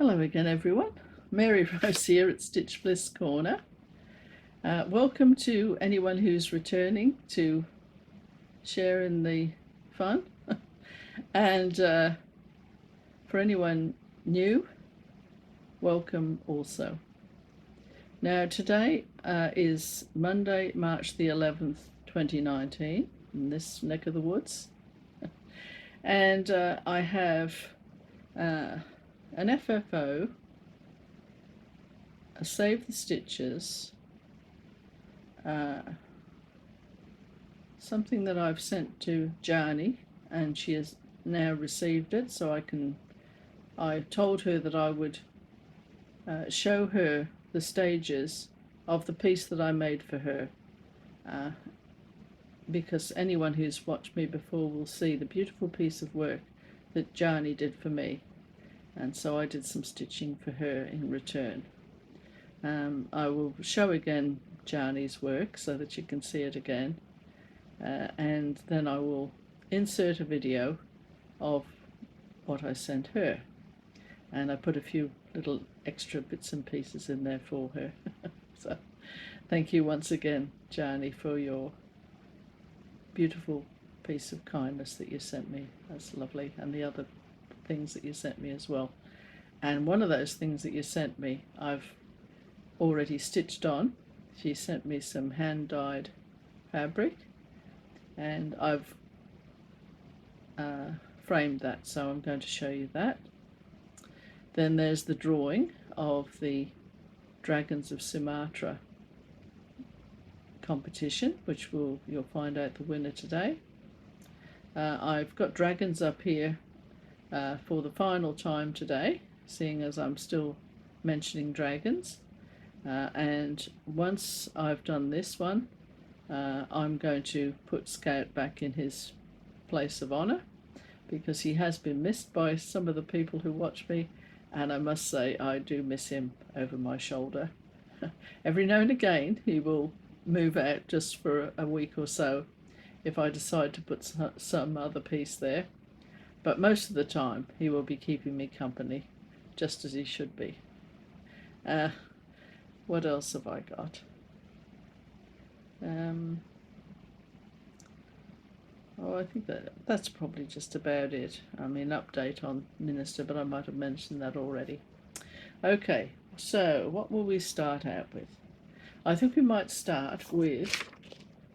Hello again, everyone. Mary Rose here at Stitch Bliss Corner. Welcome to anyone who's returning to share in the fun. And for anyone new, welcome also. Now today is Monday, March the 11th, 2019, in this neck of the woods. And I have an FFO, a Save the Stitches, something that I've sent to Yany, and she has now received it, so I told her that I would show her the stages of the piece that I made for her, because anyone who's watched me before will see the beautiful piece of work that Yany did for me. And so I did some stitching for her in return. I will show again Yany's work so that you can see it again, and then I will insert a video of what I sent her, and I put a few little extra bits and pieces in there for her. So thank you once again, Yany, for your beautiful piece of kindness that you sent me. That's lovely, and the other things that you sent me as well. And one of those things that you sent me I've already stitched on. She sent me some hand-dyed fabric, and I've framed that, so I'm going to show you that. Then there's the drawing of the Dragons of Sumatra competition, which you'll find out the winner today. I've got dragons up here for the final time today, seeing as I'm still mentioning dragons, and once I've done this one, I'm going to put Scout back in his place of honour, because he has been missed by some of the people who watch me, and I must say I do miss him over my shoulder. Every now and again he will move out just for a week or so if I decide to put some other piece there. But most of the time he will be keeping me company, just as he should be. What else have I got? I think that's probably just about it. I mean, update on Minister, but I might have mentioned that already. Okay, so what will we start out with? I think we might start with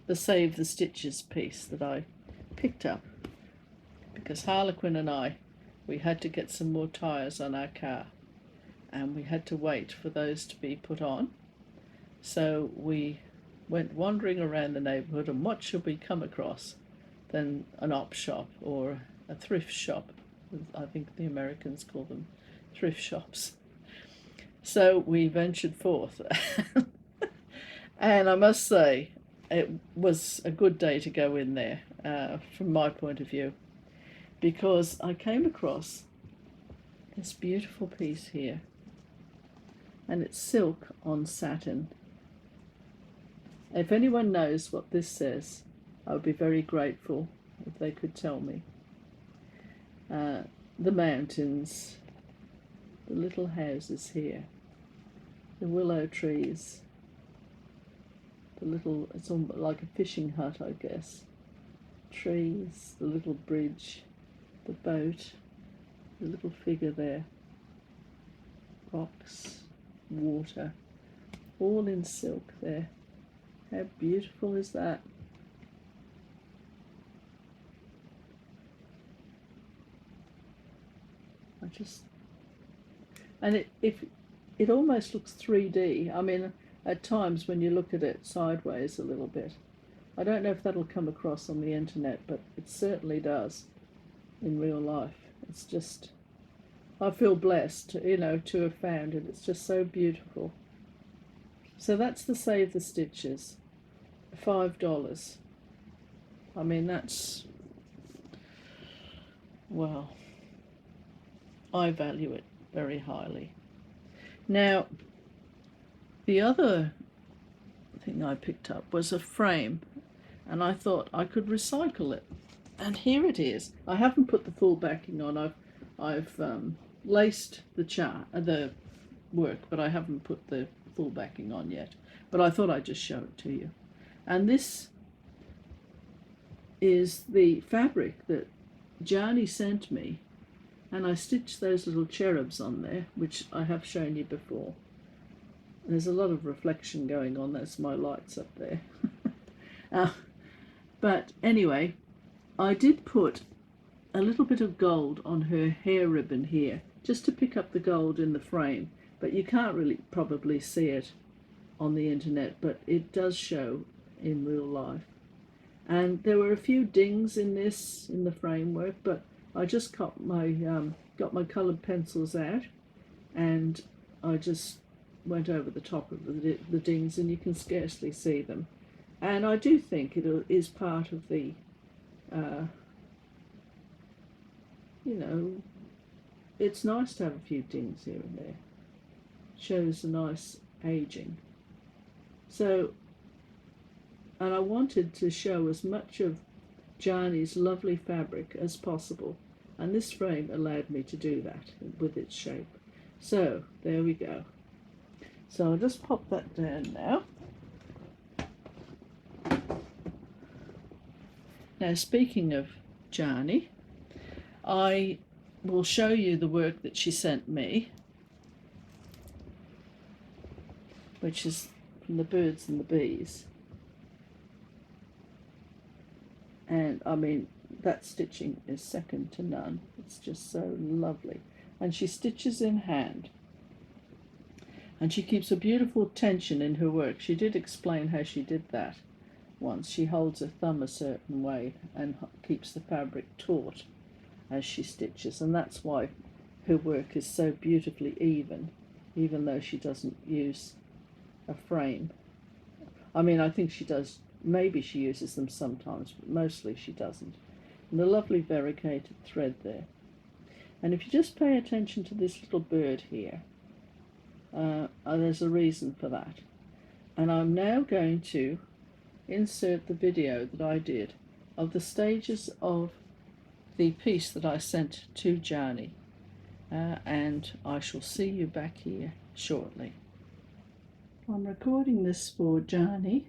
the Save the Stitches piece that I picked up, because Harlequin and we had to get some more tyres on our car, and we had to wait for those to be put on. So we went wandering around the neighbourhood, and what should we come across than an op shop, or a thrift shop. I think the Americans call them thrift shops. So we ventured forth and I must say it was a good day to go in there, from my point of view, because I came across this beautiful piece here, and it's silk on satin. If anyone knows what this says, I would be very grateful if they could tell me. The mountains, the little houses here, the willow trees, it's almost like a fishing hut, I guess. Trees, the little bridge, the boat, the little figure there, rocks, water, all in silk there. How beautiful is that? And it almost looks 3D. I mean, at times when you look at it sideways a little bit. I don't know if that'll come across on the internet, but it certainly does in real life. It's just, I feel blessed, to have found it. It's just so beautiful. So that's the Save the Stitches, $5. I mean, that's, well, I value it very highly. Now, the other thing I picked up was a frame, and I thought I could recycle it. And here it is. I haven't put the full backing on. I've laced the work, but I haven't put the full backing on yet. But I thought I'd just show it to you. And this is the fabric that Yany sent me, and I stitched those little cherubs on there, which I have shown you before. There's a lot of reflection going on. That's my lights up there. But anyway, I did put a little bit of gold on her hair ribbon here, just to pick up the gold in the frame. But you can't really probably see it on the internet, but it does show in real life. And there were a few dings in the framework, but I just got my coloured pencils out, and I just went over the top of the dings, and you can scarcely see them. And I do think it is part of the, you know, it's nice to have a few dings here and there. Shows a nice aging. So, and I wanted to show as much of Yany's lovely fabric as possible, and this frame allowed me to do that with its shape. So there we go. So I'll just pop that down now. Now, speaking of Yany, I will show you the work that she sent me, which is from the birds and the bees. And I mean, that stitching is second to none. It's just so lovely. And she stitches in hand. And she keeps a beautiful tension in her work. She did explain how she did that once. She holds her thumb a certain way and keeps the fabric taut as she stitches. And that's why her work is so beautifully even though she doesn't use a frame. I mean, I think she does. Maybe she uses them sometimes, but mostly she doesn't. And the lovely variegated thread there. And if you just pay attention to this little bird here, there's a reason for that. And I'm now going to insert the video that I did of the stages of the piece that I sent to Yany, and I shall see you back here shortly. I'm recording this for Yany.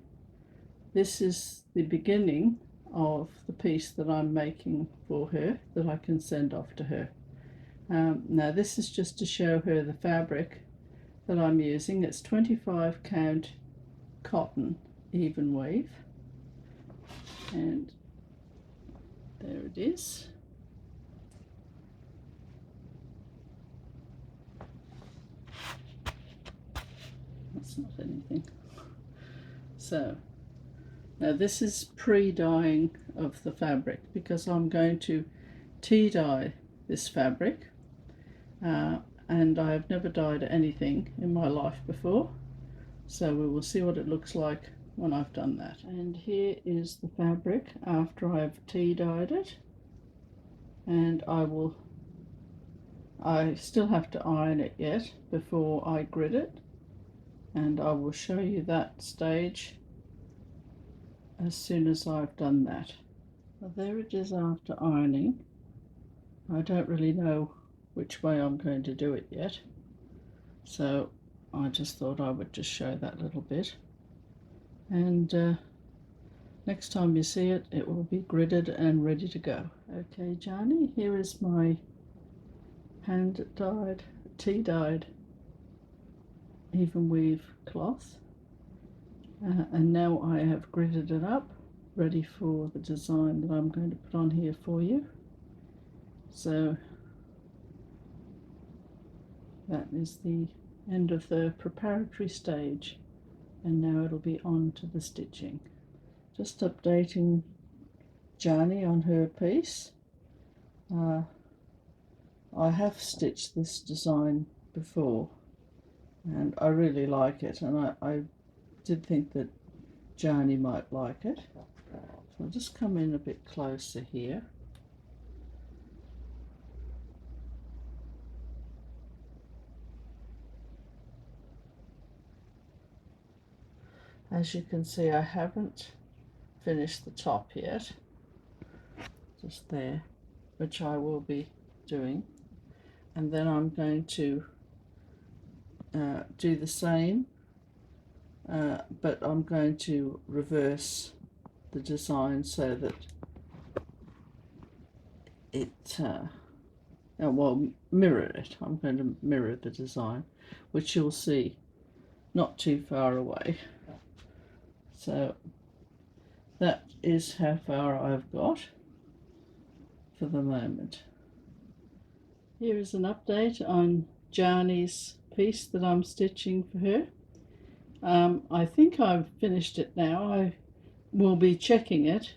This is the beginning of the piece that I'm making for her that I can send off to her. Now this is just to show her the fabric that I'm using. It's 25 count cotton even weave, and there it is. That's not anything. So now this is pre-dyeing of the fabric, because I'm going to tea dye this fabric, and I have never dyed anything in my life before, so we will see what it looks like when I've done that. And here is the fabric after I've tea dyed it, and I still have to iron it yet before I grid it, and I will show you that stage as soon as I've done that. Well, there it is after ironing. I don't really know which way I'm going to do it yet, so I just thought I would just show that little bit, and next time you see it, it will be gridded and ready to go. Okay, Yany, here is my hand dyed, tea dyed even weave cloth, and now I have gridded it up ready for the design that I'm going to put on here for you. So that is the end of the preparatory stage, and now it'll be on to the stitching. Just updating Yany on her piece. I have stitched this design before and I really like it, and I did think that Yany might like it. So I'll just come in a bit closer here. As you can see, I haven't finished the top yet, just there, which I will be doing. and then I'm going to do the same, but I'm going to reverse the design so that it well, mirror it. I'm going to mirror the design, which you'll see not too far away. So that is how far I've got for the moment. Here is an update on Yany's piece that I'm stitching for her. I think I've finished it now. I will be checking it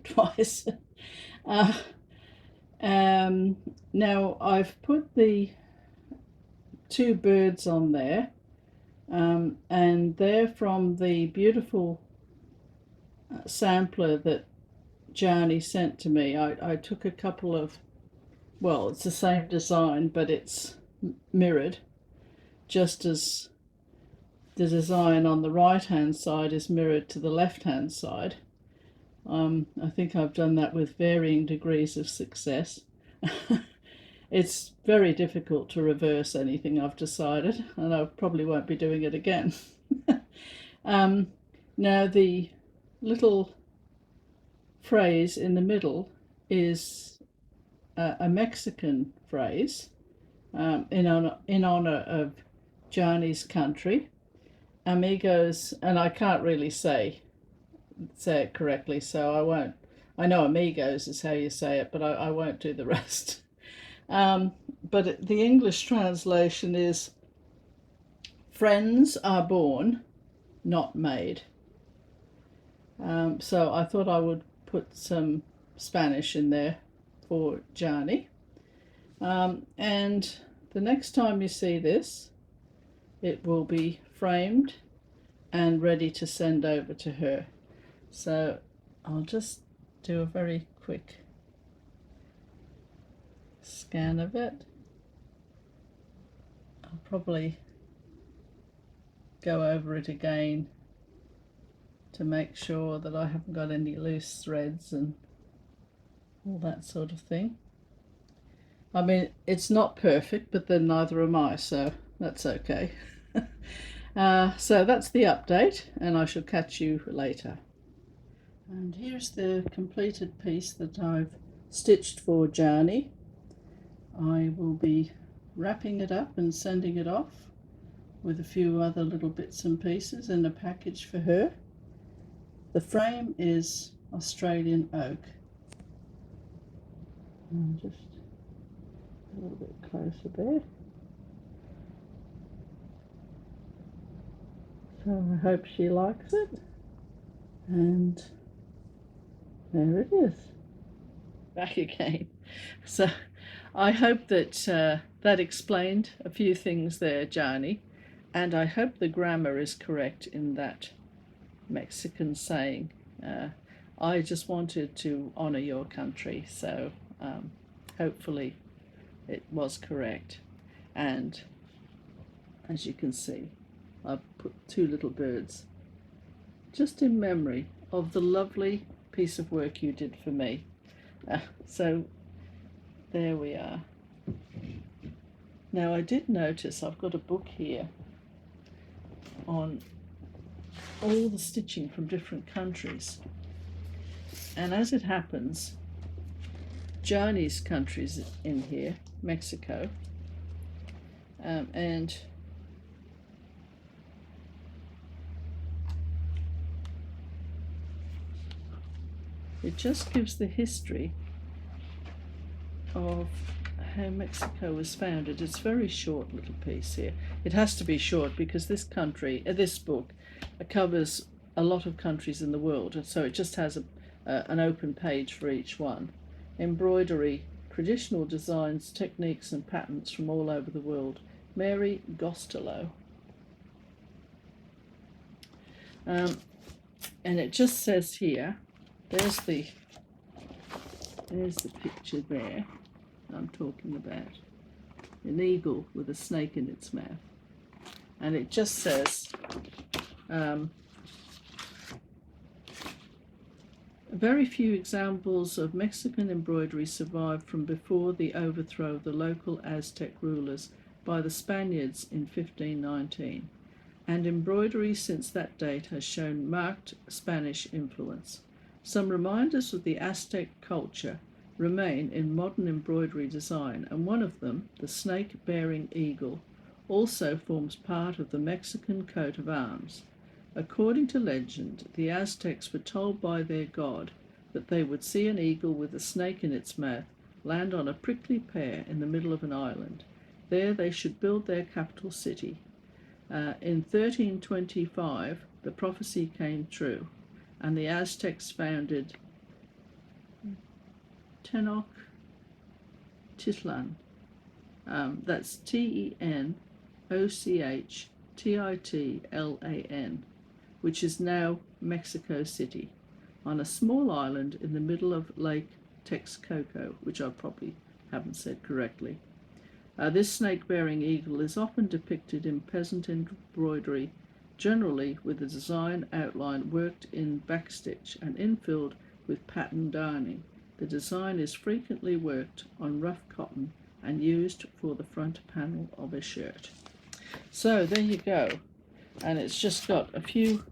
twice. Now I've put the two birds on there, and they're from the beautiful sampler that Yany sent to me. I took a couple of, well, it's the same design, but it's mirrored, just as the design on the right hand side is mirrored to the left hand side. I think I've done that with varying degrees of success. It's very difficult to reverse anything, I've decided, and I probably won't be doing it again. Now the little phrase in the middle is a Mexican phrase in honor of Yany's country, amigos, and I can't really say it correctly, so I won't. I know amigos is how you say it, but I won't do the rest. But the English translation is, friends are born, not made. So I thought I would put some Spanish in there for Yany. And the next time you see this, it will be framed and ready to send over to her. So I'll just do a very quick scan of it. I'll probably go over it again to make sure that I haven't got any loose threads and all that sort of thing. I mean, it's not perfect, but then neither am I, so that's okay. So that's the update, and I shall catch you later. And here's the completed piece that I've stitched for Yany. I will be wrapping it up and sending it off with a few other little bits and pieces in a package for her. The frame is Australian oak. And just a little bit closer there. So I hope she likes it. And there it is. Back again. So I hope that that explained a few things there, Yany, and I hope the grammar is correct in that Mexican saying. I just wanted to honor your country, so hopefully it was correct. And as you can see, I've put two little birds just in memory of the lovely piece of work you did for me. So there we are. Now I did notice I've got a book here on all the stitching from different countries, and as it happens, Yany's country's in here, Mexico, and it just gives the history of how Mexico was founded. It's a very short little piece here. It has to be short because this book covers a lot of countries in the world, and so it just has an open page for each one. Embroidery, traditional designs, techniques and patterns from all over the world. Mary Gostelow. And it just says here, there's the picture there I'm talking about, an eagle with a snake in its mouth, and it just says Very few examples of Mexican embroidery survive from before the overthrow of the local Aztec rulers by the Spaniards in 1519, and embroidery since that date has shown marked Spanish influence. Some reminders of the Aztec culture remain in modern embroidery design, and one of them, the snake-bearing eagle, also forms part of the Mexican coat of arms. According to legend, the Aztecs were told by their god that they would see an eagle with a snake in its mouth land on a prickly pear in the middle of an island. There they should build their capital city. In 1325, the prophecy came true, and the Aztecs founded Tenochtitlan. That's Tenochtitlan, which is now Mexico City, on a small island in the middle of Lake Texcoco, which I probably haven't said correctly. This snake-bearing eagle is often depicted in peasant embroidery, generally with a design outline worked in backstitch and infilled with pattern darning. The design is frequently worked on rough cotton and used for the front panel of a shirt. So there you go, and it's just got a few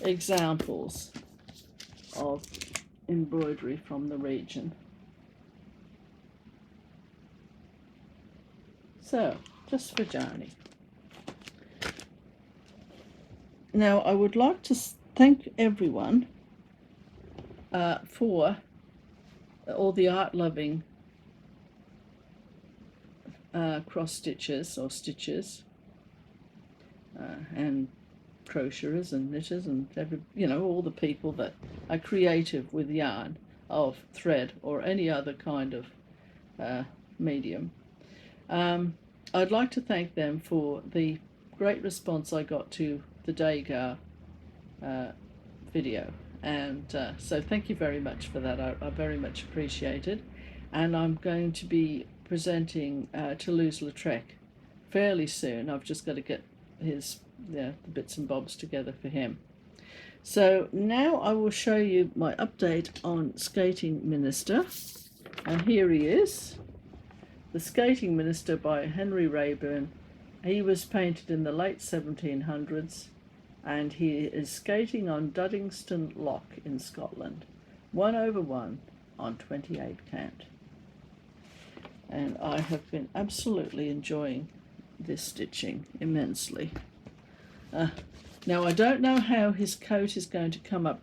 examples of embroidery from the region. So, just for Yany. Now, I would like to thank everyone for all the art-loving cross-stitchers or stitchers and crocheters and knitters and all the people that are creative with yarn of thread or any other kind of medium. I'd like to thank them for the great response I got to the Degar video, and so thank you very much for that. I very much appreciate it, and I'm going to be presenting Toulouse-Lautrec fairly soon. I've just got to get the bits and bobs together for him. So now I will show you my update on Skating Minister, and here he is, the Skating Minister by Henry Raeburn. He was painted in the late 1700s, and he is skating on Duddingston Loch in Scotland, 1/1 on 28 count. And I have been absolutely enjoying this stitching immensely. Now, I don't know how his coat is going to come up.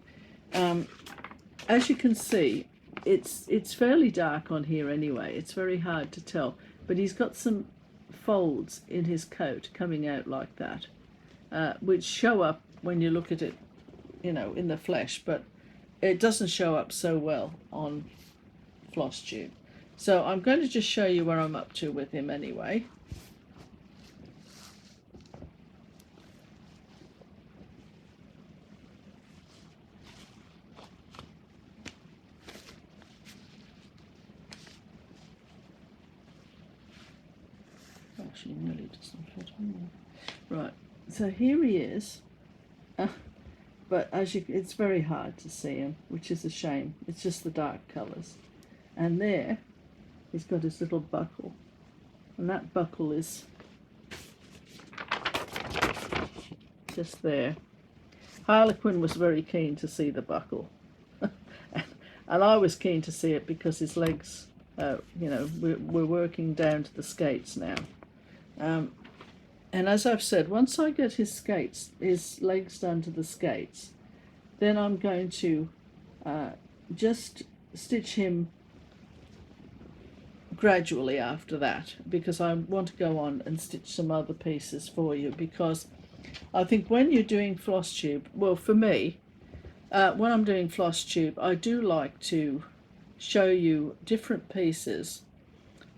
As you can see, it's fairly dark on here anyway. It's very hard to tell, but he's got some folds in his coat coming out like that, which show up when you look at it, in the flesh, but it doesn't show up so well on Flosstube. So I'm going to just show you where I'm up to with him anyway. Actually, nearly doesn't fit on there. Right, so here he is, but it's very hard to see him, which is a shame. It's just the dark colours. And there, he's got his little buckle, and that buckle is just there. Harlequin was very keen to see the buckle, and I was keen to see it because his legs, we're working down to the skates now. And as I've said, once I get his legs done to the skates, then I'm going to just stitch him gradually after that, because I want to go on and stitch some other pieces for you, because I think when you're doing Flosstube, well, for me, when I'm doing Flosstube, I do like to show you different pieces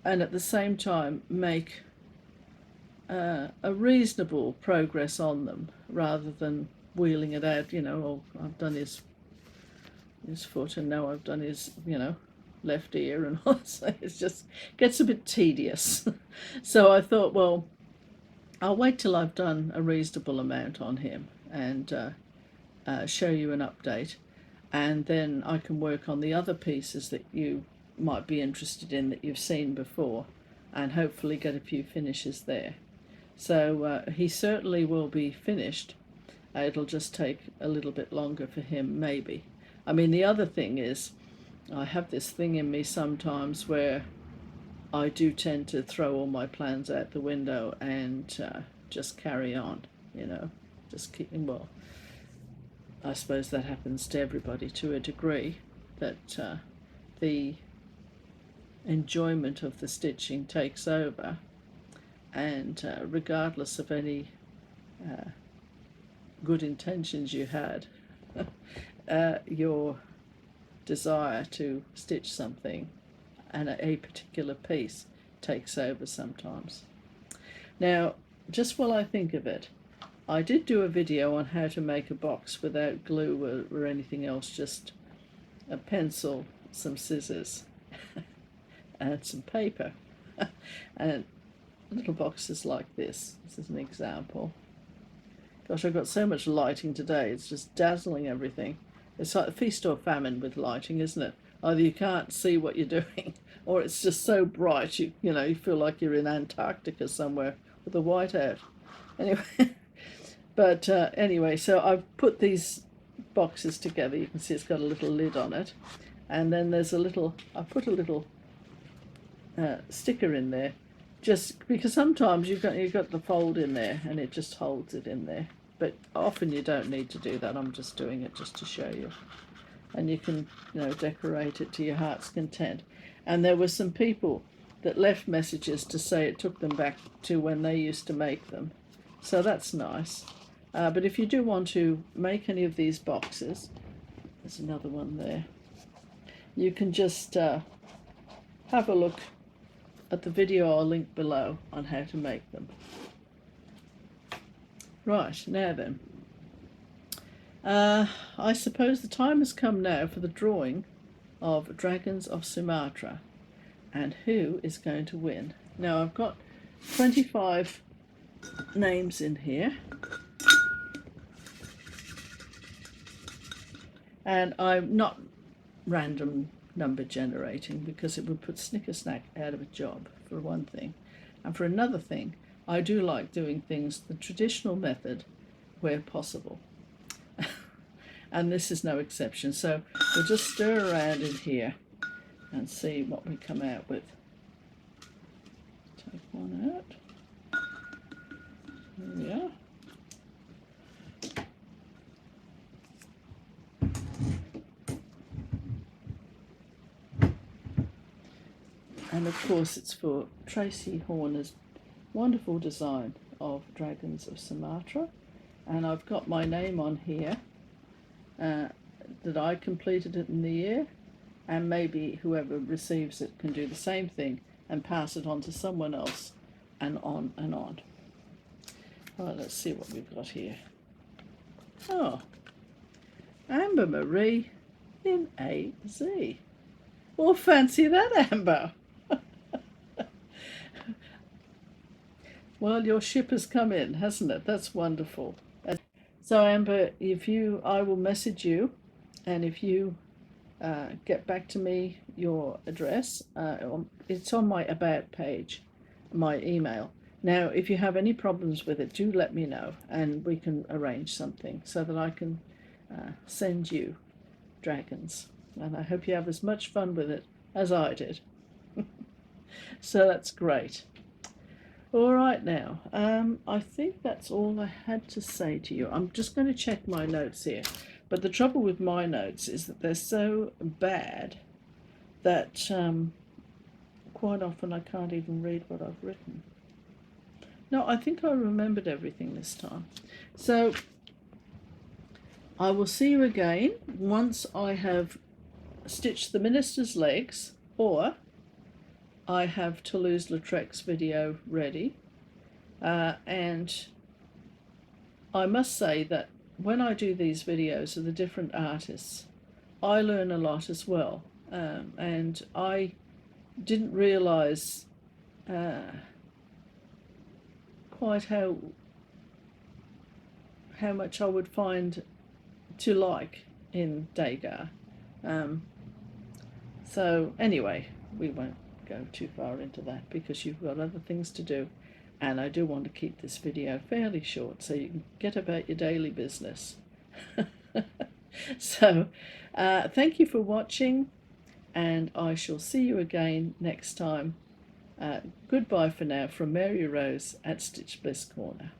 and at the same time make a reasonable progress on them, rather than wheeling it out, I've done his foot and now I've done his, left ear and all that. It just gets a bit tedious. So I thought, well, I'll wait till I've done a reasonable amount on him and show you an update. and then I can work on the other pieces that you might be interested in that you've seen before, and hopefully get a few finishes there. So he certainly will be finished. It'll just take a little bit longer for him, maybe. I mean, the other thing is, I have this thing in me sometimes where I do tend to throw all my plans out the window and just carry on, you know, just keeping, well, I suppose that happens to everybody to a degree, that the enjoyment of the stitching takes over, and regardless of any good intentions you had, your desire to stitch something and a particular piece takes over sometimes. Now, just while I think of it, I did do a video on how to make a box without glue or anything else, just a pencil, some scissors, and some paper, and little boxes like this. This is an example. Gosh, I've got so much lighting today, it's just dazzling everything. It's like a feast or famine with lighting, isn't it? Either you can't see what you're doing, or it's just so bright you know you feel like you're in Antarctica somewhere with the whiteout. Anyway, but anyway, so I've put these boxes together. You can see it's got a little lid on it, and then there's a little, I put a little sticker in there, just because sometimes you've got the fold in there and it just holds it in there, but often you don't need to do that. I'm just doing it just to show you, and you can, you know, decorate it to your heart's content. And there were some people that left messages to say it took them back to when they used to make them, so that's nice. But if you do want to make any of these boxes, there's another one there, you can just have a look at the video I'll link below on how to make them. Right, now then, I suppose the time has come now for the drawing of Dragons of Sumatra, and who is going to win. Now, I've got 25 names in here, and I'm not random number generating because it would put Snicker-Snack out of a job, for one thing. And for another thing, I do like doing things the traditional method where possible. And this is no exception. So we'll just stir around in here and see what we come out with. Take one out. There we are. And of course it's for Tracy Horner's wonderful design of Dragons of Sumatra. And I've got my name on here, that I completed it in the year, and maybe whoever receives it can do the same thing and pass it on to someone else, and on and on. All right, let's see what we've got here. Oh, Amber Marie in AZ. Well, fancy that, Amber. Well, your ship has come in, hasn't it? That's wonderful. So, Amber, I will message you, and if you get back to me your address, it's on my About page, my email. Now, if you have any problems with it, do let me know, and we can arrange something so that I can send you dragons. And I hope you have as much fun with it as I did. So that's great. All right, now, I think that's all I had to say to you. I'm just going to check my notes here. But the trouble with my notes is that they're so bad that quite often I can't even read what I've written. No, I think I remembered everything this time. So I will see you again once I have stitched the minister's legs, or I have Toulouse-Lautrec's video ready, and I must say that when I do these videos of the different artists, I learn a lot as well, and I didn't realise quite how much I would find to like in Degar. So anyway, we won't go too far into that because you've got other things to do, and I do want to keep this video fairly short so you can get about your daily business. So thank you for watching, and I shall see you again next time. Goodbye for now from Mary Rose at Stitch Bliss Corner.